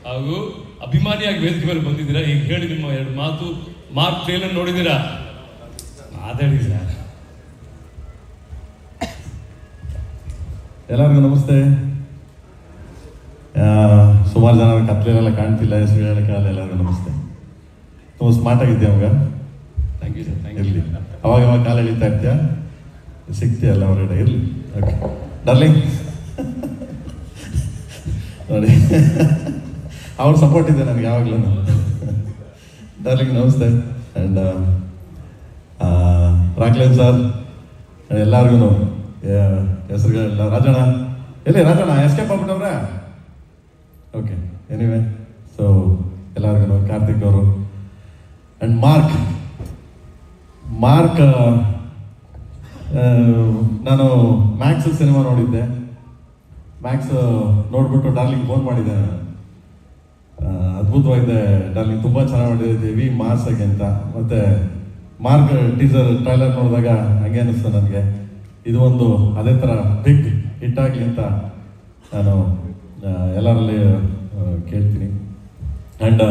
ಹಾಗೂ ಅಭಿಮಾನಿಯಾಗಿ ವೇದಿಕೆ ಮೇಲೆ ಬಂದಿದ್ದೀರಾ. ಈಗ ಹೇಳಿ ನಿಮ್ಮ ಎರಡು ಮಾತು. ಮಾರ್ಕ್ ಟ್ರೇಲರ್ ನೋಡಿದ್ದೀರಾ? ಮಾತಾಡಿ ಸರ್. ಎಲ್ಲರಿಗೂ ನಮಸ್ತೆ. ಸುಮಾರು ಜನ ಕತ್ಲೆಲ್ಲ ಕಾಣ್ತಿಲ್ಲ, ಹೆಸರು ಹೇಳಕ್ಕಾಗಲ್ಲ. ಎಲ್ಲರಿಗೂ ನಮಸ್ತೆ. ತುಂಬ ಸ್ಮಾರ್ಟ್ ಆಗಿದ್ದೆ ಅವಾಗ. Thank you sir. ಥ್ಯಾಂಕ್ ಇರಲಿ, ಅವಾಗ ಅವಾಗ ಕಾಲು ಎಳಿತಾ ಇರ್ತೀಯ, ಸಿಗ್ತೀಯಲ್ಲ ಹೊರಗಡೆ. ಇರಲಿ, ಓಕೆ ಡಾರ್ಲಿಂಗ್. ನೋಡಿ, ಅವ್ರ ಸಪೋರ್ಟ್ ಇದೆ ನನಗೆ ಯಾವಾಗಲೂ. ಡಾರ್ಲಿಂಗ್ ನಮಸ್ತೆ. ಆ್ಯಂಡ್ ರಾಕ್ಲೈನ್ ಸರ್, ಎಲ್ಲರಿಗೂ ಹೆಸರುಗಳೆಲ್ಲ. ರಾಜಣ್ಣ ಎಲ್ಲಿ? ರಾಜಣ್ಣ ಎಸ್ಕೇಪ್ ಆಗ್ಬಿಟ್ಟವ್ರೆ. ಓಕೆ, ಎನಿವೆ, ಸೊ ಎಲ್ಲರಿಗೂ ಕಾರ್ತಿಕ್ ಅವರು. ಆ್ಯಂಡ್ ಮಾರ್ಕ್ ನಾನು ಮ್ಯಾಕ್ಸ್ ಸಿನಿಮಾ ನೋಡಿದ್ದೆ. ಮ್ಯಾಕ್ಸ್ ನೋಡ್ಬಿಟ್ಟು ಡಾರ್ಲಿಂಗ್ ಫೋನ್ ಮಾಡಿದ್ದೆ. ಅದ್ಭುತವಾಗಿದೆ ಡಾರ್ಲಿಂಗ್, ತುಂಬ ಚೆನ್ನಾಗಿ ಮಾಡಿದೆ, ಹೆವಿ ಮಾಸ್ ಆಗಿ ಅಂತ. ಮತ್ತು ಮಾರ್ಕ್ ಟೀಸರ್ ಟ್ರೈಲರ್ ನೋಡಿದಾಗ ಹಂಗೆ ಅನ್ನಿಸ್ತು ನನಗೆ, ಇದು ಒಂದು ಅದೇ ಥರ ಬಿಗ್ ಹಿಟ್ ಆಗಲಿ ಅಂತ ನಾನು ಎಲ್ಲರಲ್ಲಿ ಕೇಳ್ತೀನಿ. ಆ್ಯಂಡ್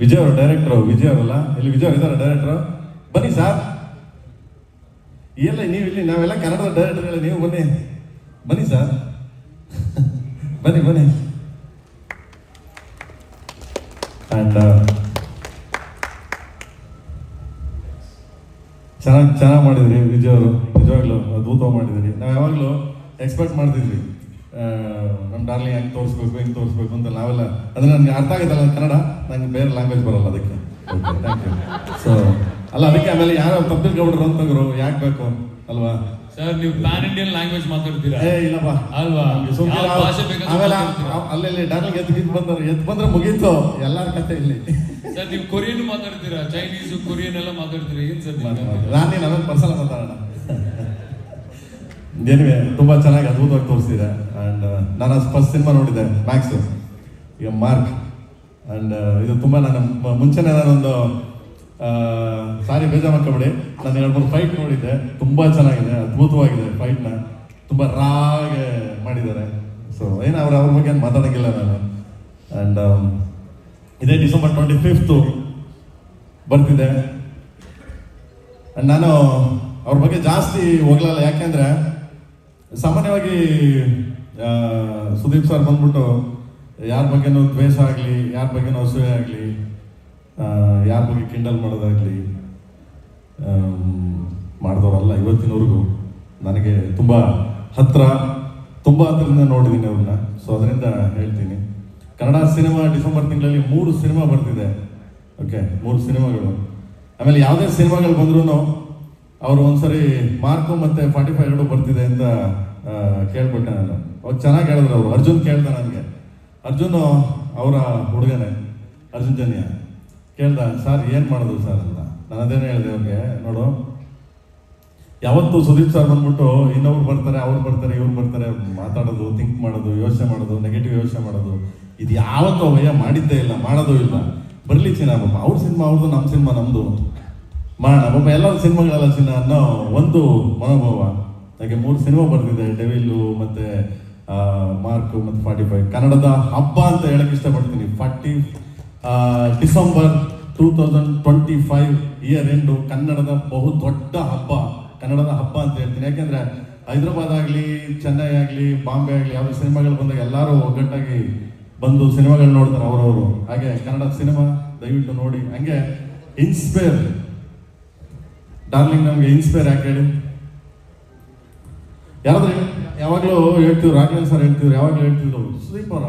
ವಿಜಯ್ ಅವರು ಡೈರೆಕ್ಟ್ರು. ವಿಜಯ್ ಅವರಲ್ಲ, ಇಲ್ಲಿ ವಿಜಯ್ ಅವರು ಇದ್ದಾರೆ ಡೈರೆಕ್ಟ್ರು. ಬನ್ನಿ ಸರ್. ಎಲ್ಲ ನೀವು ಇಲ್ಲಿ, ನಾವೆಲ್ಲ ಕನ್ನಡದ ಡೈರೆಕ್ಟರ್ಗಳೇ, ನೀವು ಬನ್ನಿ ಸರ್. ಬನ್ನಿ. ಆ್ಯಂಡ್ ಚೆನ್ನಾಗಿ ಮಾಡಿದ್ರಿ ವಿಜಯ್ ಅವರು, ನಿಜವಾಗ್ಲೂ ಅದ್ಭುತವಾಗಿ ಮಾಡಿದ್ರಿ. ನಾವು ಯಾವಾಗಲೂ ಎಕ್ಸ್ಪೆಕ್ಟ್ ಮಾಡ್ತಿದ್ವಿ ನಮ್ಮ ಡಾರ್ಲಿಂಗ್ ಹೆಂಗೆ ತೋರಿಸ್ಬೇಕು, ಹಿಂಗೆ ತೋರಿಸ್ಬೇಕು ಅಂತ. ನಾವೆಲ್ಲ ಅಂದರೆ ನನಗೆ ಅರ್ಥ ಆಗುತ್ತಲ್ಲ ಕನ್ನಡ, ನಂಗೆ ಬೇರೆ ಲ್ಯಾಂಗ್ವೇಜ್ ಬರಲ್ಲ, ಅದಕ್ಕೆ. Okay, thank you. ಸೊ ಅಲ್ಲ, ಅದಕ್ಕೆ ಆಮೇಲೆ ಯಾರೋ ತಬ್ಬಿಲ್ ಗೌಡ್ರು ಅಂತಂದ್ರು, ಯಾಕೆ ಬೇಕು ಅಲ್ವಾ ಸರ್? ನೀವು ಪ್ಯಾನ್ ಇಂಡಿಯನ್ ಲ್ಯಾಂಗ್ವೇಜ್ ಮಾತಾಡ್ತೀರಾ? ಇಲ್ಲಪ್ಪ ಅಲ್ವಾ? ಆಮೇಲೆ ಅಲ್ಲಿ ಡಾರ್ಲಿಂಗ್ ಎದ್ದು ಬಂದ್ರೆ ಮುಗೀತು ಎಲ್ಲರ ಕತೆ ಇಲ್ಲಿ. ಸರ್ ನೀವು ಕೊರಿಯನ್ ಮಾತಾಡ್ತೀರಾ? ಚೈನೀಸು ಕೊರಿಯನ್ ಎಲ್ಲ ಮಾತಾಡ್ತೀರಾ? ಏನ್ ಸರ್ ನಾವೇನು ಪರ್ಸನಲ್ ಮಾತಾಡೋಣ. ಏನಿವೆ, ತುಂಬ ಚೆನ್ನಾಗಿ ಅದ್ಭುತವಾಗಿ ತೋರಿಸಿದೆ. ಆ್ಯಂಡ್ ನಾನು ಫಸ್ಟ್ ಸಿನಿಮಾ ನೋಡಿದ್ದೆ ಮ್ಯಾಕ್ಸ್, ಈಗ ಮಾರ್ಕ್. ಆ್ಯಂಡ್ ಇದು ತುಂಬ ನಾನು ಮುಂಚೆನೇ ನಾನೊಂದು ಸಾರಿ ಬೇಜಾರು ಮಾಡ್ಕೊಬೇಡಿ, ನಾನು 2-3 ಫೈಟ್ ನೋಡಿದ್ದೆ. ತುಂಬ ಚೆನ್ನಾಗಿದೆ, ಅದ್ಭುತವಾಗಿದೆ. ಫೈಟ್ನ ತುಂಬ ರಾಗೆ ಮಾಡಿದ್ದಾರೆ. ಸೊ ಏನು ಅವ್ರ ಬಗ್ಗೆ ಏನು ಮಾತಾಡೋಂಗಿಲ್ಲ ನಾನು. ಆ್ಯಂಡ್ ಇದೇ ಡಿಸೆಂಬರ್ 25 ಬರ್ತಿದೆ. ಆ್ಯಂಡ್ ನಾನು ಅವ್ರ ಬಗ್ಗೆ ಜಾಸ್ತಿ ಹೋಗ್ಲಲ್ಲ, ಯಾಕೆಂದರೆ ಸಾಮಾನ್ಯವಾಗಿ ಸುದೀಪ್ ಸರ್ ಬಂದ್ಬಿಟ್ಟು ಯಾರ ಬಗ್ಗೆನೂ ದ್ವೇಷ ಆಗಲಿ, ಯಾರ ಬಗ್ಗೆನೂ ಅಸೂಯೆ ಆಗಲಿ, ಯಾರ ಬಗ್ಗೆ ಕಿಂಡಲ್ ಮಾಡೋದಾಗಲಿ ಮಾಡಿದವರಲ್ಲ ಇವತ್ತಿನವರೆಗೂ. ನನಗೆ ತುಂಬ ಹತ್ತಿರದಿಂದ ನೋಡಿದ್ದೀನಿ ಅವ್ರನ್ನ. ಸೊ ಅದರಿಂದ ಹೇಳ್ತೀನಿ. ಕನ್ನಡ ಸಿನಿಮಾ ಡಿಸೆಂಬರ್ ತಿಂಗಳಲ್ಲಿ 3 ಸಿನಿಮಾ ಬರ್ತಿದೆ. ಓಕೆ, 3 ಸಿನಿಮಾಗಳು. ಆಮೇಲೆ ಯಾವುದೇ ಸಿನಿಮಾಗಳು ಬಂದ್ರೂ ಅವರು ಒಂದ್ಸರಿ ಮಾರ್ಕು ಮತ್ತು 45 2 ಬರ್ತಿದೆ ಅಂತ ಕೇಳ್ಬಿಟ್ಟೆ ನಾನು. ಅವಾಗ ಚೆನ್ನಾಗಿ ಹೇಳಿದ್ರು ಅವರು. ಅರ್ಜುನ್ ಕೇಳ್ದ ನನಗೆ, ಅರ್ಜುನ್ ಅವರ ಹುಡುಗನೇ ಅರ್ಜುನ್ ಜನ್ಯ ಕೇಳ್ದ, ಸರ್ ಏನು ಮಾಡೋದು ಸರ್ ಅಂತ. ನಾನು ಅದೇನೇ ಹೇಳಿದೆ ಅವ್ರಿಗೆ, ನೋಡು, ಯಾವತ್ತು ಸುದೀಪ್ ಸರ್ ಬಂದ್ಬಿಟ್ಟು ಇನ್ನೊಬ್ರು ಬರ್ತಾರೆ, ಅವ್ರು ಬರ್ತಾರೆ, ಇವ್ರು ಬರ್ತಾರೆ ಮಾತಾಡೋದು, ಥಿಂಕ್ ಮಾಡೋದು, ಯೋಚನೆ ಮಾಡೋದು, ನೆಗೆಟಿವ್ ಯೋಚನೆ ಮಾಡೋದು, ಇದು ಯಾವತ್ತೂ ಅವಯ್ಯ ಮಾಡಿದ್ದೇ ಇಲ್ಲ, ಮಾಡೋದು ಇಲ್ಲ. ಬರಲಿ ಚಿನ್ನ ಪಾಪ, ಅವ್ರ ಸಿನಿಮಾ ಅವ್ರದ್ದು, ನಮ್ಮ ಸಿನಿಮಾ ನಮ್ಮದು, ಮಾಡೋಣ ಪಾಪ, ಎಲ್ಲರ ಸಿನಿಮಾಗಳೆಲ್ಲ ಚಿನ್ನ ಅನ್ನೋ ಒಂದು ಮನೋಭಾವ. ಹಾಗೆ 3 ಸಿನಿಮಾ ಬರ್ತಿದೆ, ಡೆವಿಲ್ಲು ಮತ್ತು ಮಾರ್ಕು ಮತ್ತು 45. ಕನ್ನಡದ ಹಬ್ಬ ಅಂತ ಹೇಳಕ್ಕೆ ಇಷ್ಟಪಡ್ತೀನಿ. ಡಿಸೆಂಬರ್ 2025 ಇಯರ್ ಎಂಡು ಕನ್ನಡದ ಬಹು ದೊಡ್ಡ ಹಬ್ಬ, ಕನ್ನಡದ ಹಬ್ಬ ಅಂತ ಹೇಳ್ತೀನಿ. ಯಾಕೆಂದರೆ ಹೈದರಾಬಾದ್ ಆಗಲಿ, ಚೆನ್ನೈ ಆಗಲಿ, ಬಾಂಬೆ ಆಗಲಿ, ಯಾವುದೇ ಸಿನಿಮಾಗಳು ಬಂದಾಗ ಎಲ್ಲರೂ ಒಗ್ಗಟ್ಟಾಗಿ ಬಂದು ಸಿನಿಮಾಗಳು ನೋಡ್ತಾರೆ ಅವರವರು. ಹಾಗೆ ಕನ್ನಡ ಸಿನಿಮಾ ದಯವಿಟ್ಟು ನೋಡಿ. ಹಂಗೆ ಇನ್ಸ್ಪೈರ್ ಡಾರ್ಲಿಂಗ್ ನಮಗೆ ಇನ್ಸ್ಪೈರ್ ಯಾಕೆ ಹೇಳಿ? ಯಾವಾಗಲೂ ಹೇಳ್ತೀವಿ, ರಾಘವೇಂದ್ರ ಸರ್ ಹೇಳ್ತಿದ್ರು, ಯಾವಾಗಲೂ ಹೇಳ್ತಿದ್ರು, ಸುದೀಪ್ ಅವರ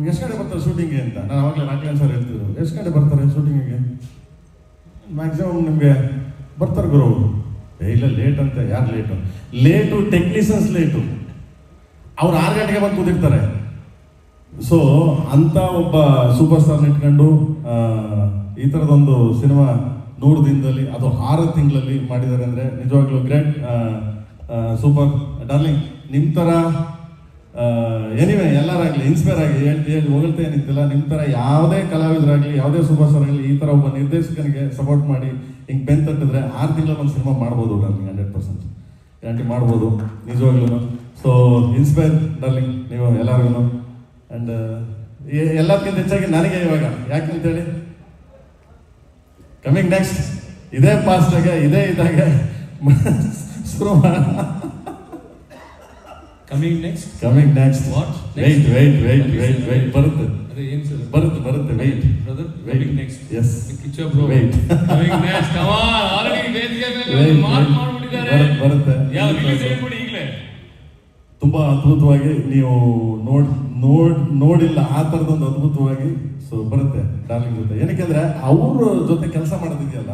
ಎಷ್ಟು ಗಂಟೆ ಬರ್ತಾರೆ ಶೂಟಿಂಗ್ಗೆ ಅಂತ. ನಾನು ಅವಾಗಲೇ ರಾಘವೇಂದ್ರ ಸರ್ ಹೇಳ್ತಿದ್ರು, ಎಷ್ಟು ಗಂಟೆ ಬರ್ತಾರೆ ಶೂಟಿಂಗಿಗೆ? ಮ್ಯಾಕ್ಸಿಮಮ್ ನಿಮಗೆ ಬರ್ತಾರೆ ಗುರು. ಇಲ್ಲ ಲೇಟ್ ಅಂತ. ಯಾರು ಲೇಟು? Technicians late. ಅವ್ರು 6 ಗಂಟೆಗೆ ಬಂದು ಕೂತಿರ್ತಾರೆ. ಸೊ ಅಂಥ ಒಬ್ಬ ಸೂಪರ್ ಸ್ಟಾರ್ನ ಇಟ್ಕೊಂಡು ಈ ಥರದೊಂದು ಸಿನಿಮಾ 100 ದಿನದಲ್ಲಿ, ಅದು 6 ತಿಂಗಳಲ್ಲಿ ಮಾಡಿದ್ದಾರೆ ಅಂದರೆ ನಿಜವಾಗ್ಲೂ ಗ್ರೇಟ್. Super darling. ನಿಮ್ಮ ಥರ ಎನಿವೆ ಎಲ್ಲರಾಗಲಿ ಇನ್ಸ್ಪೈರ್ ಆಗಿ ಹೇಳಿ ಹೊಗಳ್ತಾ ಏನಿತ್ತಿಲ್ಲ. ನಿಮ್ಮ ಥರ ಯಾವುದೇ ಕಲಾವಿದರಾಗಲಿ, ಯಾವುದೇ ಸೂಪರ್ ಸ್ಟಾರ್ ಆಗಲಿ, ಈ ಥರ ಒಬ್ಬ ನಿರ್ದೇಶಕನಿಗೆ ಸಪೋರ್ಟ್ ಮಾಡಿ ಹಿಂಗೆ ಬೆನ್ ತಟ್ಟಿದ್ರೆ 6 ತಿಂಗಳಲ್ಲಿ ಒಂದು ಸಿನಿಮಾ ಮಾಡ್ಬೋದು ಡಾರ್ಲಿಂಗ್. 100% ಗ್ಯಾರಂಟಿ ಮಾಡ್ಬೋದು ನಿಜವಾಗ್ಲೂ. ಸೊ ಇನ್ಸ್ಪೈರ್ ಡಾರ್ಲಿಂಗ್ ನೀವು ಎಲ್ಲರಿಗೂ. ಆ್ಯಂಡ್ ಎಲ್ಲದಕ್ಕಿಂತ ಹೆಚ್ಚಾಗಿ ನನಗೆ ಇವಾಗ ಯಾಕಂತೇಳಿ ಕಮಿಂಗ್ ನೆಕ್ಸ್ಟ್ ಇದೇ ಪಾಸ್ಟಾಗ ಇದೇ ಇದಾಗ ಶುರು ಕಮಿಂಗ್ ನೆಕ್ಸ್ಟ್ ವಾಟ್ ವೆಯ್ಟ್ ಬರುತ್ತೆ ಅದೇ ಏನು ಸರ್ ಬರುತ್ತೆ wait brother coming next yes Kiccha bro wait coming next come on already ವೇದಿಕೆ ಮೇಲೆ ಮಾರ್ಕ್ ಮಾಡಿಬಿಟ್ಟಿದ್ದಾರೆ ಬರುತ್ತೆ ಯಾವ ರಿಲೀಸ್ ಹೇಳ್ಬಿಡಿ ಈಗಲೇ ತುಂಬಾ ಅದ್ಭುತವಾಗಿ ನೀವು ನೋಡಿಲ್ಲ ಆ ಥರದೊಂದು ಅದ್ಭುತವಾಗಿ ಸೊ ಬರುತ್ತೆ ಡಾರ್ಲಿಂಗ್ ಜೊತೆ ಏನಕ್ಕೆಂದ್ರೆ ಅವ್ರ ಜೊತೆ ಕೆಲಸ ಮಾಡೋದಿದೆಯಲ್ಲ